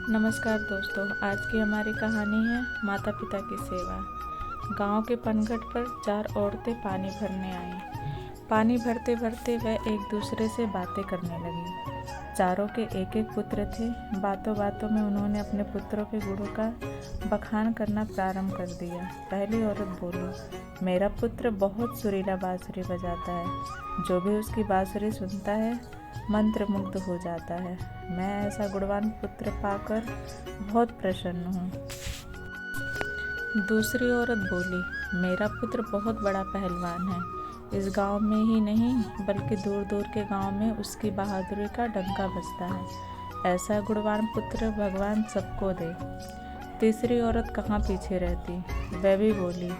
नमस्कार दोस्तों, आज की हमारी कहानी है माता पिता की सेवा। गांव के पनघट पर 4 औरतें पानी भरने आईं। पानी भरते भरते वह एक दूसरे से बातें करने लगीं। चारों के एक एक पुत्र थे। बातों बातों में उन्होंने अपने पुत्रों के गुणों का बखान करना प्रारंभ कर दिया। पहली औरत बोली, मेरा पुत्र बहुत सुरीला बांसुरी बजाता है। जो भी उसकी बांसुरी सुनता है मंत्रमुग्ध हो जाता है। मैं ऐसा गुणवान पुत्र पाकर बहुत प्रसन्न हूँ। दूसरी औरत बोली, मेरा पुत्र बहुत बड़ा पहलवान है। इस गांव में ही नहीं बल्कि दूर दूर के गांव में उसकी बहादुरी का डंका बजता है। ऐसा गुणवान पुत्र भगवान सबको दे। तीसरी औरत कहाँ पीछे रहती, वह भी बोली,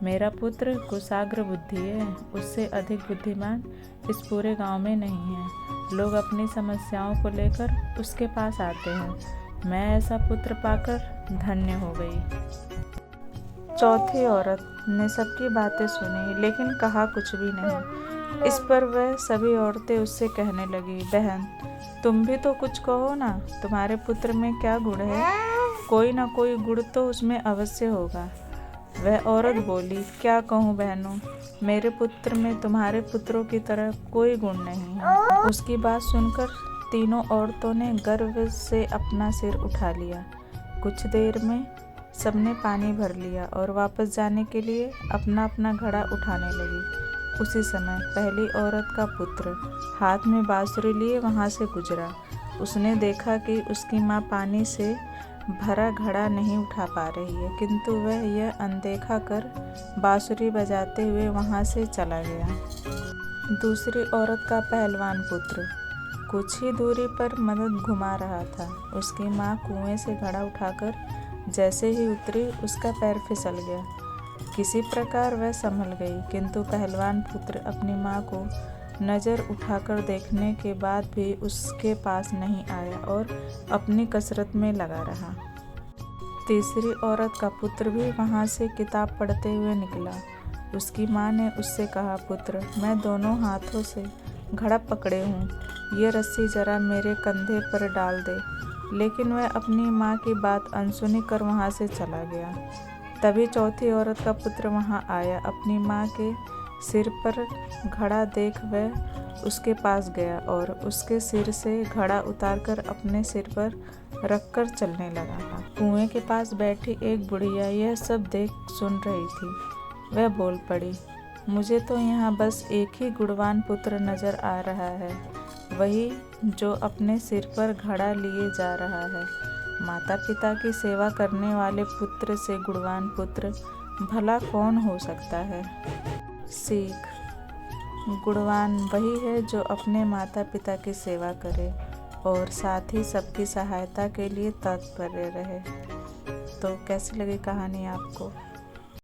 मेरा पुत्र कुशाग्र बुद्धि है। उससे अधिक बुद्धिमान इस पूरे गांव में नहीं है। लोग अपनी समस्याओं को लेकर उसके पास आते हैं। मैं ऐसा पुत्र पाकर धन्य हो गई। चौथी औरत ने सबकी बातें सुनी लेकिन कहा कुछ भी नहीं। इस पर वह सभी औरतें उससे कहने लगी, बहन तुम भी तो कुछ कहो ना, तुम्हारे पुत्र में क्या गुण है? कोई ना कोई गुण तो उसमें अवश्य होगा। वह औरत बोली, क्या कहूँ बहनों, मेरे पुत्र में तुम्हारे पुत्रों की तरह कोई गुण नहीं है। उसकी बात सुनकर तीनों औरतों ने गर्व से अपना सिर उठा लिया। कुछ देर में सबने पानी भर लिया और वापस जाने के लिए अपना अपना घड़ा उठाने लगी। उसी समय पहली औरत का पुत्र हाथ में बांसुरी लिए वहाँ से गुजरा। उसने देखा कि उसकी माँ पानी से भरा घड़ा नहीं उठा पा रही है, किंतु वह यह अनदेखा कर बांसुरी बजाते हुए वहाँ से चला गया। दूसरी औरत का पहलवान पुत्र कुछ ही दूरी पर मदद घुमा रहा था। उसकी माँ कुएं से घड़ा उठाकर जैसे ही उतरी, उसका पैर फिसल गया। किसी प्रकार वह संभल गई, किंतु पहलवान पुत्र अपनी माँ को नज़र उठाकर देखने के बाद भी उसके पास नहीं आया और अपनी कसरत में लगा रहा। तीसरी औरत का पुत्र भी वहाँ से किताब पढ़ते हुए निकला। उसकी माँ ने उससे कहा, पुत्र मैं दोनों हाथों से घड़ा पकड़े हूँ, ये रस्सी जरा मेरे कंधे पर डाल दे। लेकिन वह अपनी माँ की बात अनसुनी कर वहाँ से चला गया। तभी चौथी औरत का पुत्र वहाँ आया। अपनी माँ के सिर पर घड़ा देख वह उसके पास गया और उसके सिर से घड़ा उतारकर अपने सिर पर रखकर चलने लगा। कुएं के पास बैठी एक बुढ़िया यह सब देख सुन रही थी। वह बोल पड़ी, मुझे तो यहाँ बस एक ही गुणवान पुत्र नजर आ रहा है, वही जो अपने सिर पर घड़ा लिए जा रहा है। माता पिता की सेवा करने वाले पुत्र से गुणवान पुत्र भला कौन हो सकता है? सीख, गुणवान वही है जो अपने माता पिता की सेवा करे और साथ ही सबकी सहायता के लिए तत्पर रहे। तो कैसी लगी कहानी आपको?